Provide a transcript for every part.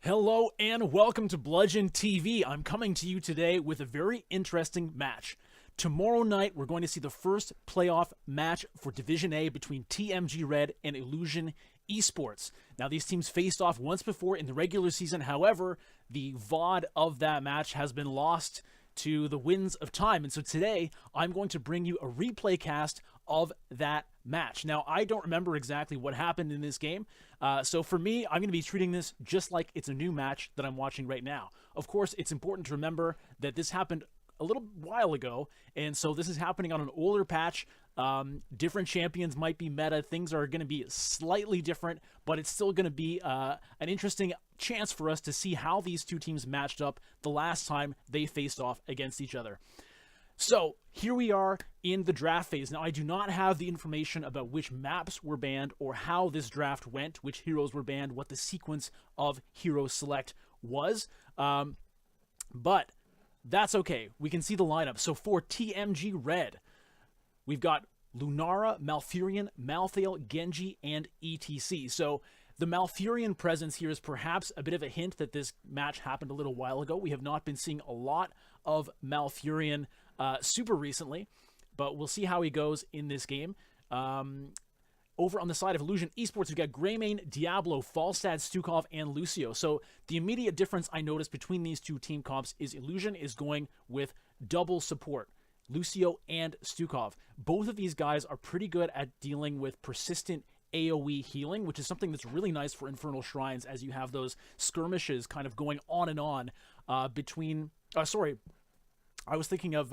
Hello and welcome to Bludgeon TV. I'm coming to you today with a very interesting match. Tomorrow night, we're going to see the first playoff match for Division A between TMG Red and Illusion Esports. Now, these teams faced off once before in the regular season. However, the VOD of that match has been lost to the winds of time. And so today, I'm going to bring you a replay cast of that match. Now, I don't remember exactly what happened in this game, so for me, I'm going to be treating this just like it's a new match that I'm watching right now. Of course, it's important to remember that this happened a little while ago, and so this is happening on an older patch. Different champions might be meta. Things are going to be slightly different, but it's still going to be an interesting chance for us to see how these two teams matched up the last time they faced off against each other. So here we are in the draft phase. Now, I do not have the information about which maps were banned or how this draft went, which heroes were banned, what the sequence of hero select was, but that's okay. We can see the lineup. So for TMG Red, we've got Lunara, Malfurion, Malthael, Genji, and ETC. So the Malfurion presence here is perhaps a bit of a hint that this match happened a little while ago. We have not been seeing a lot of Malfurion super recently, but we'll see how he goes in this game. Over on the side of Illusion Esports, we've got Greymane, Diablo, Falstad, Stukov, and Lucio. So the immediate difference I noticed between these two team comps is Illusion is going with double support, Lucio and Stukov. Both of these guys are pretty good at dealing with persistent AoE healing, which is something that's really nice for Infernal Shrines as you have those skirmishes kind of going on and on between... sorry, I was thinking of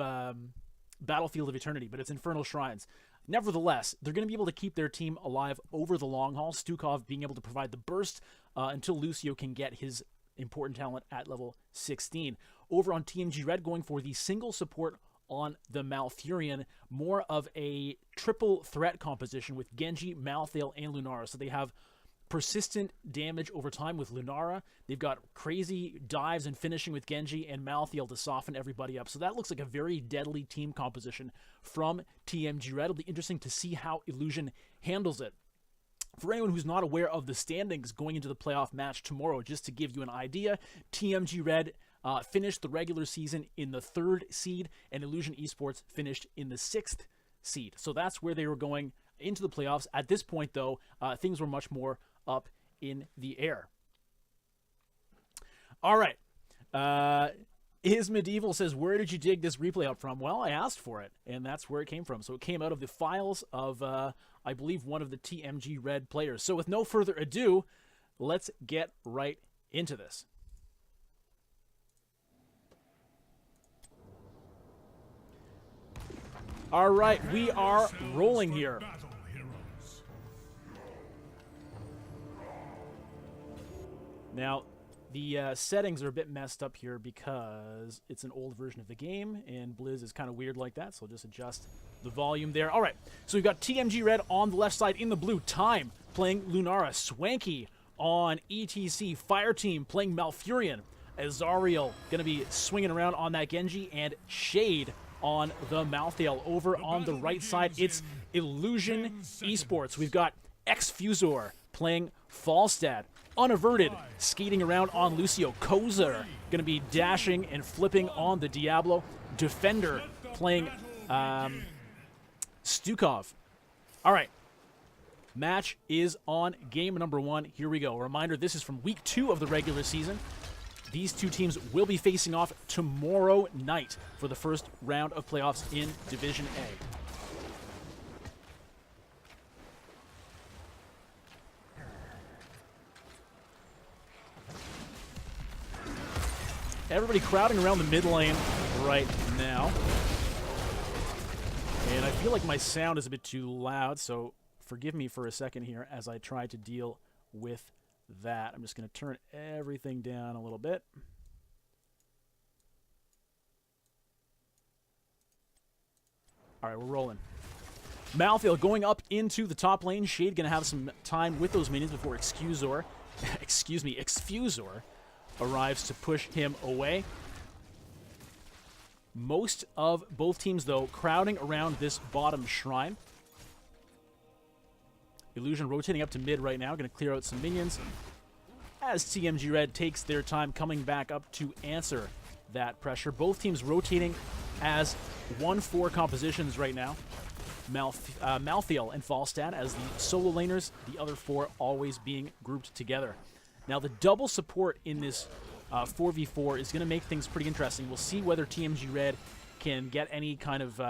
Battlefield of Eternity, but it's Infernal Shrines. Nevertheless, they're going to be able to keep their team alive over the long haul, Stukov being able to provide the burst until Lucio can get his important talent at level 16. Over on TMG Red, going for the single support on the Malfurion, more of a triple threat composition with Genji, Malthael, and Lunara. So they have persistent damage over time with Lunara. They've got crazy dives and finishing with Genji and Malthael to soften everybody up. So that looks like a very deadly team composition from TMG Red. It'll be interesting to see how Illusion handles it. For anyone who's not aware of the standings going into the playoff match tomorrow, just to give you an idea, TMG Red finished the regular season in the 3rd seed, and Illusion Esports finished in the 6th seed. So that's where they were going into the playoffs. At this point, though, things were much more up in the air. All right. Is Medieval says, where did you dig this replay out from? Well, I asked for it, and that's where it came from. So it came out of the files of, I believe, one of the TMG Red players. So with no further ado, let's get right into this. All right, we are rolling here. Now, the settings are a bit messed up here because it's an old version of the game, and Blizz is kind of weird like that, so I'll just adjust the volume there. All right, so we've got TMG Red on the left side in the blue. Time playing Lunara. Swanky on ETC. Fireteam playing Malfurion. Azariel going to be swinging around on that Genji, and Shade on the Malthael. Over on the right side, it's Illusion Esports. We've got Xfusor playing Falstad. Unaverted, skating around on Lucio. Kozer going to be dashing and flipping on the Diablo. Defender playing Stukov. All right. Match is on game number 1. Here we go. A reminder, this is from week 2 of the regular season. These two teams will be facing off tomorrow night for the first round of playoffs in Division A. Everybody crowding around the mid lane right now. And I feel like my sound is a bit too loud, so forgive me for a second here as I try to deal with that. I'm just going to turn everything down a little bit. All right, we're rolling. Malthael going up into the top lane. Shade going to have some time with those minions before Xfusor arrives to push him away. Most of both teams, though, crowding around this bottom shrine. Illusion rotating up to mid right now. Going to clear out some minions. as TMG Red takes their time coming back up to answer that pressure. Both teams rotating as 1-4 compositions right now. Malthael and Falstad as the solo laners, the other 4 always being grouped together. Now the double support in this 4v4 is going to make things pretty interesting. We'll see whether TMG Red can get any kind of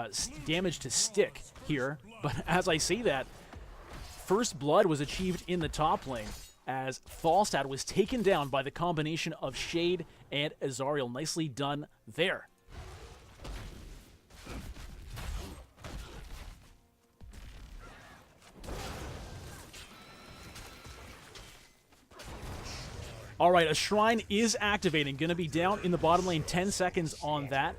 damage to stick here. But as I say that, first blood was achieved in the top lane as Falstad was taken down by the combination of Shade and Azariel. Nicely done there. All right, a shrine is activating. Going to be down in the bottom lane. 10 seconds on that.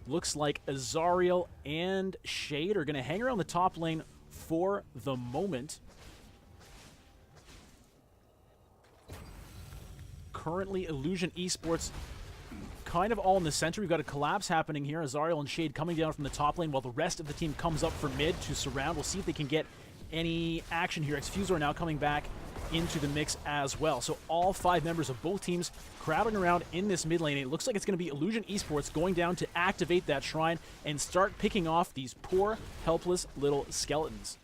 Looks like Azariel and Shade are going to hang around the top lane for the moment. Currently, Illusion Esports kind of all in the center. We've got a collapse happening here. Azariel and Shade coming down from the top lane while the rest of the team comes up for mid to surround. We'll see if they can get any action here. Xfusor now coming back into the mix as well. So all 5 members of both teams crowding around in this mid lane. It looks like it's going to be Illusion Esports going down to activate that shrine and start picking off these poor, helpless little skeletons.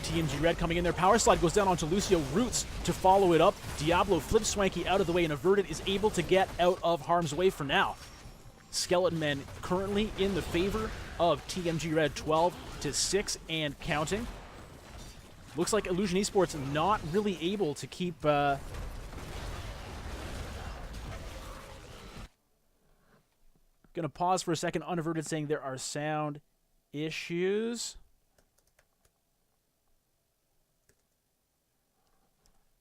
TMG Red coming in there. Power slide goes down onto Lucio. Roots to follow it up. Diablo flips Swanky out of the way, and Averted is able to get out of harm's way for now. Skeleton Men currently in the favor of TMG Red, 12-6 and counting. Looks like Illusion Esports not really able to keep... Gonna pause for a second. Unaverted saying there are sound issues.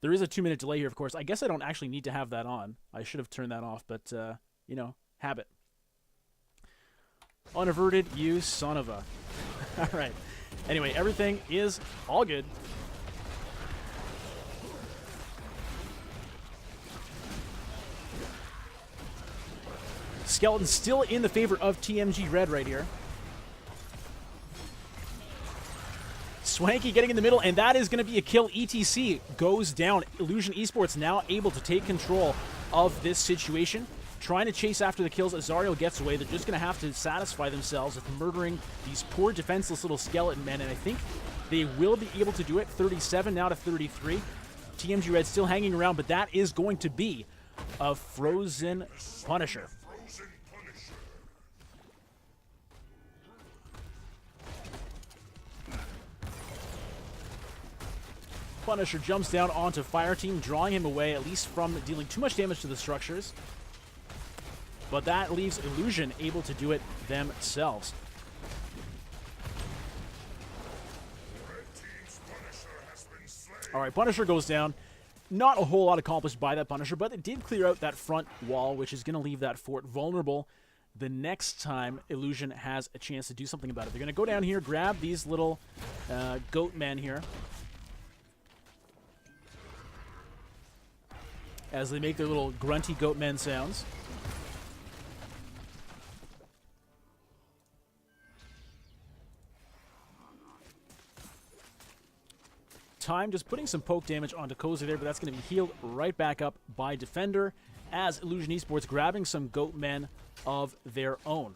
There is a 2-minute delay here, of course. I guess I don't actually need to have that on. I should have turned that off, but, you know, habit. Unaverted, you son of a... All right. Anyway, everything is all good. Skeleton still in the favor of TMG Red right here. Swanky getting in the middle, and that is going to be a kill. ETC goes down. Illusion Esports now able to take control of this situation. Trying to chase after the kills. Azariel gets away. They're just going to have to satisfy themselves with murdering these poor defenseless little skeleton men, and I think they will be able to do it. 37 now to 33. TMG Red still hanging around, but that is going to be a Frozen Punisher. Punisher jumps down onto Fireteam, drawing him away, at least from dealing too much damage to the structures. But that leaves Illusion able to do it themselves. All right, Punisher goes down. Not a whole lot accomplished by that Punisher, but it did clear out that front wall, which is going to leave that fort vulnerable the next time Illusion has a chance to do something about it. They're going to go down here, grab these little goat men here, as they make their little grunty goat men sounds. Time just putting some poke damage onto Koza there, but that's going to be healed right back up by Defender as Illusion Esports grabbing some goat men of their own.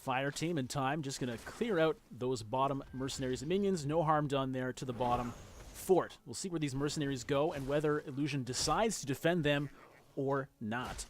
Fireteam and Time just going to clear out those bottom mercenaries and minions. No harm done there to the bottom fort. We'll see where these mercenaries go and whether Illusion decides to defend them or not.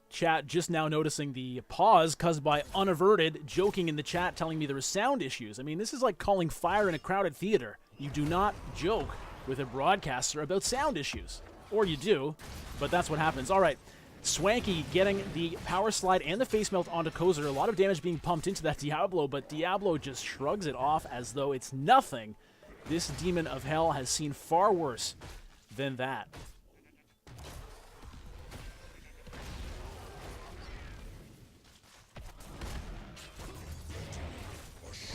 Chat just now noticing the pause caused by Unaverted joking in the chat telling me there were sound issues. I mean, this is like calling fire in a crowded theater. You do not joke with a broadcaster about sound issues. Or you do, but that's what happens. All right, Swanky getting the power slide and the face melt onto Kozer. A lot of damage being pumped into that Diablo, but Diablo just shrugs it off as though it's nothing. This Demon of Hell has seen far worse than that.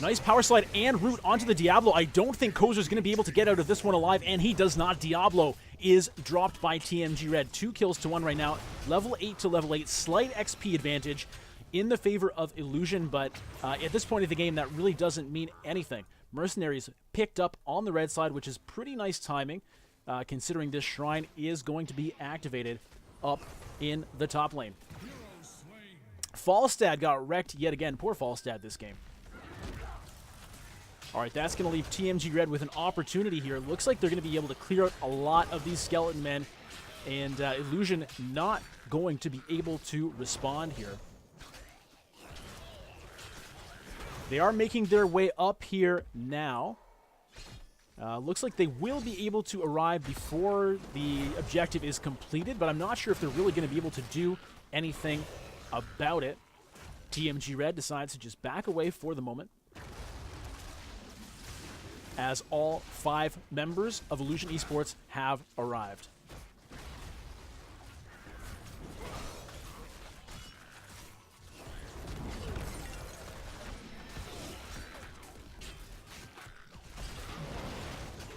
Nice power slide and root onto the Diablo. I don't think Kozer's going to be able to get out of this one alive, and he does not. Diablo is dropped by TMG Red. 2 kills to 1 right now. Level 8 to level 8. Slight XP advantage in the favor of Illusion, but at this point of the game, that really doesn't mean anything. Mercenaries picked up on the red side, which is pretty nice timing, considering this shrine is going to be activated up in the top lane. Falstad got wrecked yet again. Poor Falstad this game. All right, that's going to leave TMG Red with an opportunity here. It looks like they're going to be able to clear out a lot of these skeleton men, and Illusion not going to be able to respond here. They are making their way up here now. Looks like they will be able to arrive before the objective is completed, but I'm not sure if they're really going to be able to do anything about it. TMG Red decides to just back away for the moment, as all 5 members of Illusion Esports have arrived.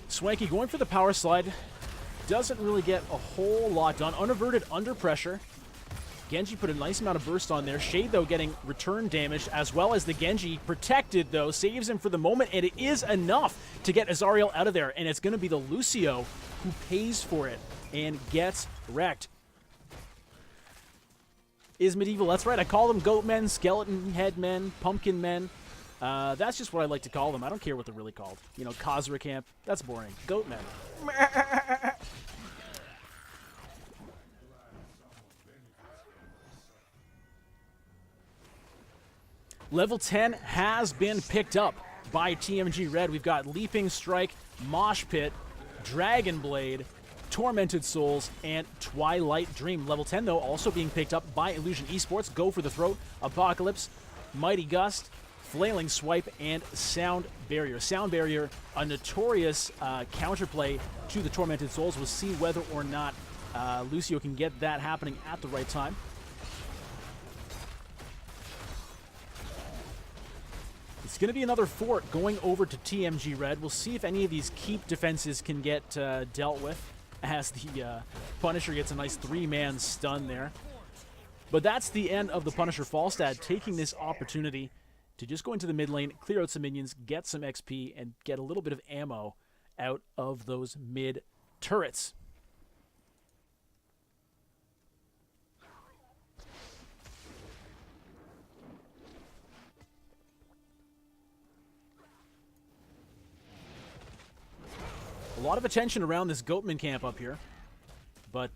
Swanky going for the power slide. Doesn't really get a whole lot done. Unaverted under pressure. Genji put a nice amount of burst on there. Shade, though, getting return damage, as well as the Genji protected, though. Saves him for the moment, and it is enough to get Azariel out of there. And it's going to be the Lucio who pays for it and gets wrecked. Is Medieval, that's right. I call them goat men, skeleton head men, pumpkin men. That's just what I like to call them. I don't care what they're really called. You know, Khazra Camp. That's boring. Goat men. Level 10 has been picked up by TMG Red. We've got Leaping Strike, Mosh Pit, Dragon Blade, Tormented Souls, and Twilight Dream. Level 10, though, also being picked up by Illusion Esports. Go for the Throat, Apocalypse, Mighty Gust, Flailing Swipe, and Sound Barrier. Sound Barrier, a notorious counterplay to the Tormented Souls. We'll see whether or not Lucio can get that happening at the right time. It's going to be another fort going over to TMG Red. We'll see if any of these keep defenses can get dealt with, as the Punisher gets a nice 3-man stun there. But that's the end of the Punisher. Falstad taking this opportunity to just go into the mid lane, clear out some minions, get some XP, and get a little bit of ammo out of those mid turrets. A lot of attention around this Goatman camp up here, but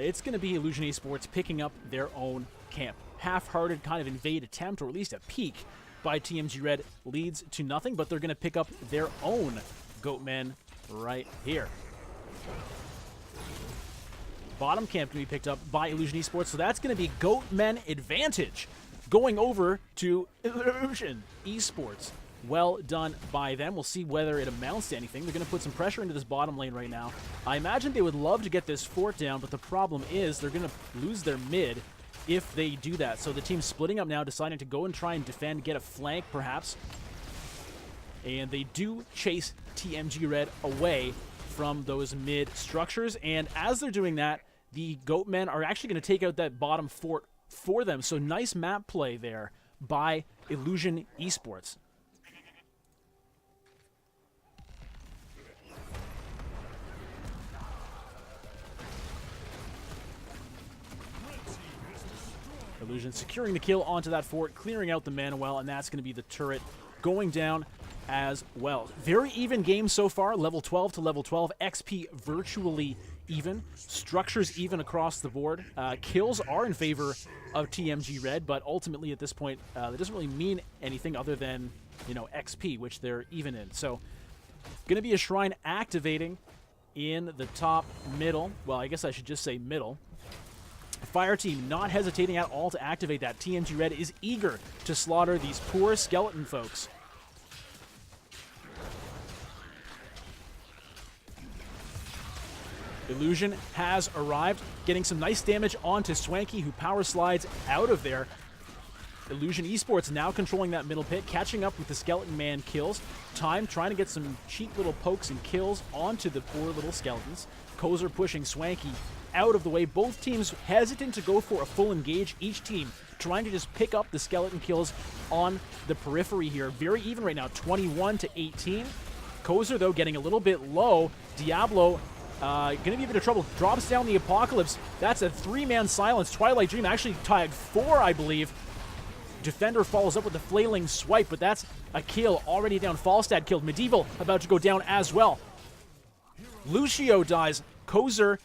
it's going to be Illusion Esports picking up their own camp. Half-hearted kind of invade attempt, or at least a peek by TMG Red, leads to nothing, but they're going to pick up their own Goatmen right here. Bottom camp can be picked up by Illusion Esports, so that's going to be Goatmen advantage going over to Illusion Esports. Well done by them. We'll see whether it amounts to anything. They're going to put some pressure into this bottom lane right now. I imagine they would love to get this fort down, but the problem is they're going to lose their mid if they do that. So the team's splitting up now, deciding to go and try and defend, get a flank perhaps. And they do chase TMG Red away from those mid structures. And as they're doing that, the Goatmen are actually going to take out that bottom fort for them. So nice map play there by Illusion Esports. Illusion securing the kill onto that fort, clearing out the mana well, and that's going to be the turret going down as well. Very even game so far, level 12 to level 12. XP virtually even. Structures even across the board. Kills are in favor of TMG Red, but ultimately at this point, that doesn't really mean anything other than, you know, XP, which they're even in. So, going to be a shrine activating in the top middle. Well, I guess I should just say middle. Fire team not hesitating at all to activate that. TMG Red is eager to slaughter these poor skeleton folks. Illusion has arrived, getting some nice damage onto Swanky, who power slides out of there. Illusion Esports now controlling that middle pit, catching up with the Skeleton Man kills. Time trying to get some cheap little pokes and kills onto the poor little skeletons. Kozer pushing Swanky out of the way. Both teams hesitant to go for a full engage. Each team trying to just pick up the skeleton kills on the periphery here. Very even right now, 21-18. Kozer, though, getting a little bit low. Diablo going to be a bit of trouble. Drops down the Apocalypse. That's a 3-man silence. Twilight Dream actually tagged 4, I believe. Defender follows up with the flailing swipe, but that's a kill. Already down. Falstad killed. Medieval about to go down as well. Lucio dies. Kozer,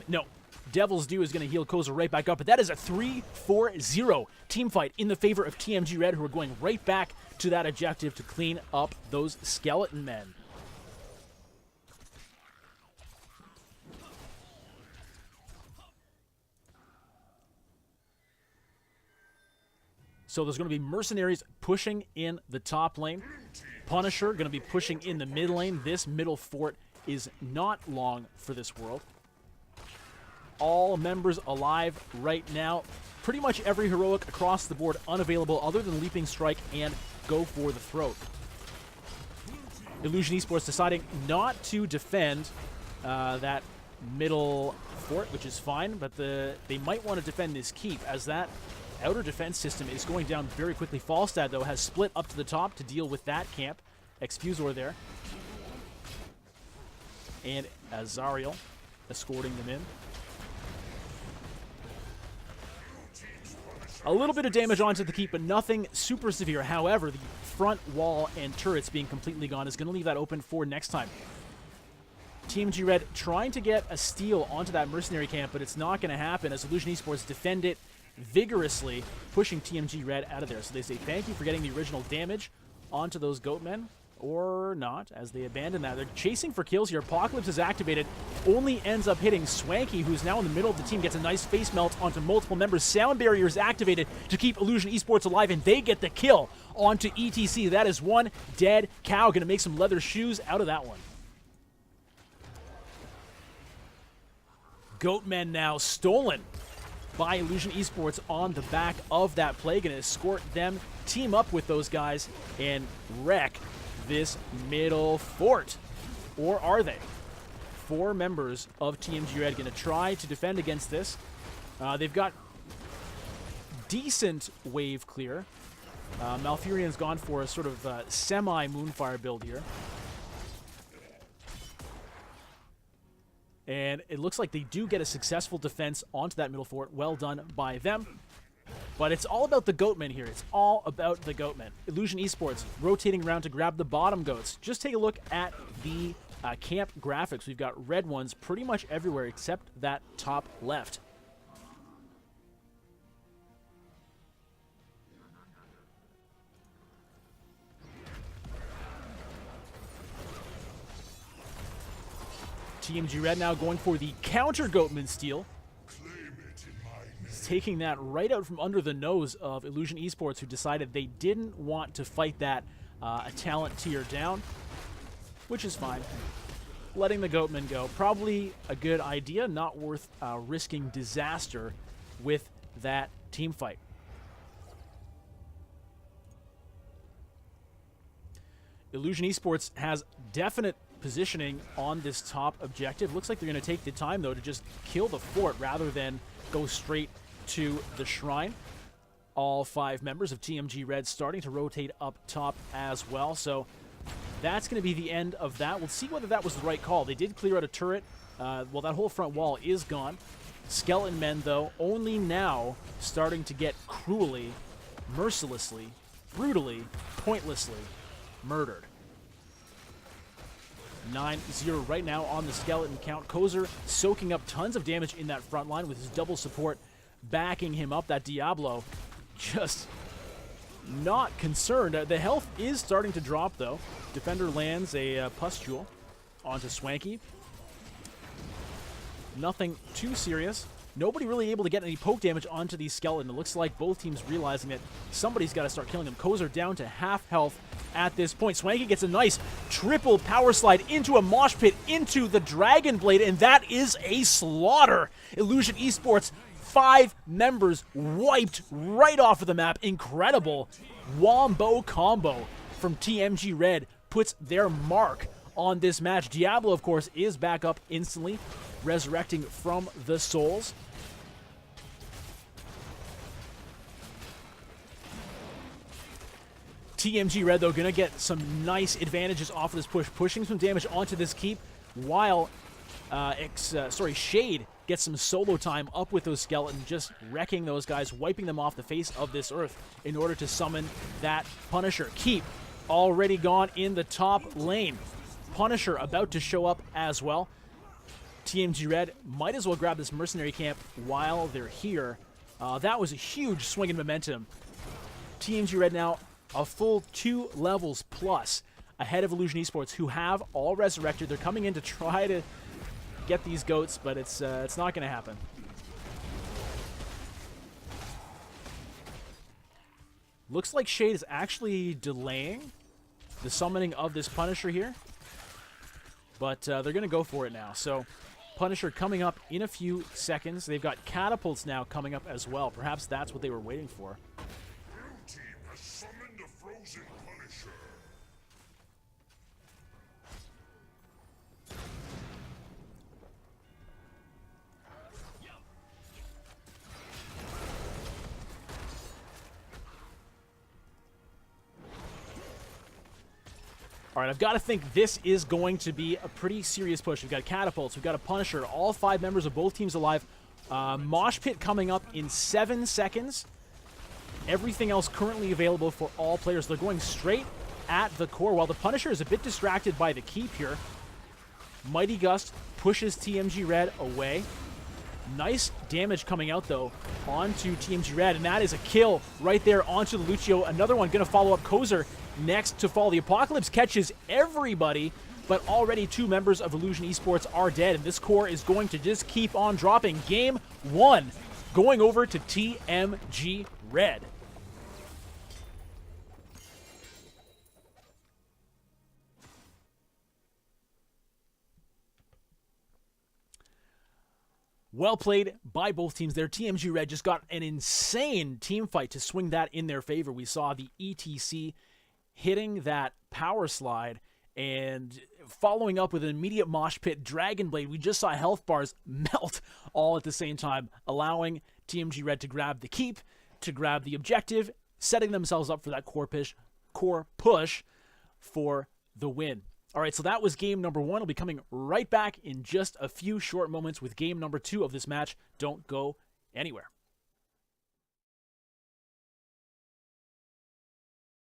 no. Devil's Due is going to heal Kozer right back up, but that is a 3-4-0 team fight in the favor of TMG Red, who are going right back to that objective to clean up those skeleton men. So there's going to be Mercenaries pushing in the top lane. Punisher going to be pushing in the mid lane. This middle fort is not long for this world. All members alive right now. Pretty much every heroic across the board unavailable other than Leaping Strike and Go for the Throat. Illusion Esports deciding not to defend that middle fort, which is fine, but they might want to defend this keep, as that outer defense system is going down very quickly. Falstad, though, has split up to the top to deal with that camp. Exfusor there. And Azariel escorting them in. A little bit of damage onto the keep, but nothing super severe. However, the front wall and turrets being completely gone is going to leave that open for next time. TMG Red trying to get a steal onto that mercenary camp, but it's not going to happen as Illusion Esports defend it vigorously, pushing TMG Red out of there. So they say thank you for getting the original damage onto those Goatmen, or not, as they abandon that. They're chasing for kills here. Apocalypse is activated, only ends up hitting Swanky, who's now in the middle of the team, gets a nice face melt onto multiple members. Sound Barrier is activated to keep Illusion Esports alive, and they get the kill onto ETC. That is one dead cow. Going to make some leather shoes out of that one. Goatmen now stolen by Illusion Esports on the back of that play. Going to escort them, team up with those guys, and wreck this middle fort. Or are they? 4 members of TMG Red going to try to defend against this. They've got decent wave clear. Malfurion's gone for a sort of semi-Moonfire build here. And it looks like they do get a successful defense onto that middle fort. Well done by them. But it's all about the Goatmen here. It's all about the Goatmen. Illusion Esports rotating around to grab the bottom goats. Just take a look at the camp graphics. We've got red ones pretty much everywhere except that top left. TMG Red now going for the counter Goatman steal. He's taking that right out from under the nose of Illusion Esports, who decided they didn't want to fight that a talent tier down, which is fine. Letting the Goatman go. Probably a good idea, not worth risking disaster with that team fight. Illusion Esports has definite positioning on this top objective. Looks like they're going to take the time, though, to just kill the fort rather than go straight to the shrine. All 5 members of TMG Red starting to rotate up top as well. So that's going to be the end of that. We'll see whether that was the right call. They did clear out a turret. Well, that whole front wall is gone. Skeleton Men, though, only now starting to get cruelly, mercilessly, brutally, pointlessly murdered. 9-0 right now on the skeleton count. Kozer soaking up tons of damage in that front line with his double support backing him up. That Diablo just not concerned. The health is starting to drop, though. Defender lands a pustule onto Swanky. Nothing too serious. Nobody really able to get any poke damage onto these skeleton. It looks like both teams realizing that somebody's got to start killing them. Kozer down to half health at this point. Swanky gets a nice triple power slide into a mosh pit into the Dragon Blade, and that is a slaughter. Illusion Esports 5 members wiped right off of the map. Incredible wombo combo from TMG Red puts their mark on this match. Diablo, of course, is back up instantly, resurrecting from the souls. TMG Red, though, going to get some nice advantages off of this push, pushing some damage onto this keep, while Shade gets some solo time up with those skeletons, just wrecking those guys, wiping them off the face of this earth in order to summon that Punisher. Keep already gone in the top lane. Punisher about to show up as well. TMG Red might as well grab this mercenary camp while they're here. That was a huge swing in momentum. TMG Red now a full 2 levels plus ahead of Illusion Esports, who have all resurrected. They're coming in to try to get these goats, but it's not going to happen. Looks like Shade is actually delaying the summoning of this Punisher here, but they're going to go for it now. So Punisher coming up in a few seconds. They've got catapults now coming up as well. Perhaps that's what they were waiting for. All right, I've got to think this is going to be a pretty serious push. We've got catapults, we've got a Punisher, all 5 members of both teams alive. Mosh Pit coming up in 7 seconds. Everything else currently available for all players. They're going straight at the core, while the Punisher is a bit distracted by the keep here. Mighty Gust pushes TMG Red away. Nice damage coming out, though, onto TMG Red, and that is a kill right there onto the Lucio. Another one going to follow up. Kozer next to fall. The Apocalypse catches everybody, but already 2 members of Illusion Esports are dead, and this core is going to just keep on dropping. Game 1 going over to TMG Red. Well played by both teams there. TMG Red just got an insane team fight to swing that in their favor. We saw the ETC hitting that power slide and following up with an immediate mosh pit Dragon Blade. We just saw health bars melt all at the same time, allowing TMG Red to grab the keep, to grab the objective, setting themselves up for that core push for the win. All right, so that was game number 1. We'll be coming right back in just a few short moments with game number 2 of this match. Don't go anywhere.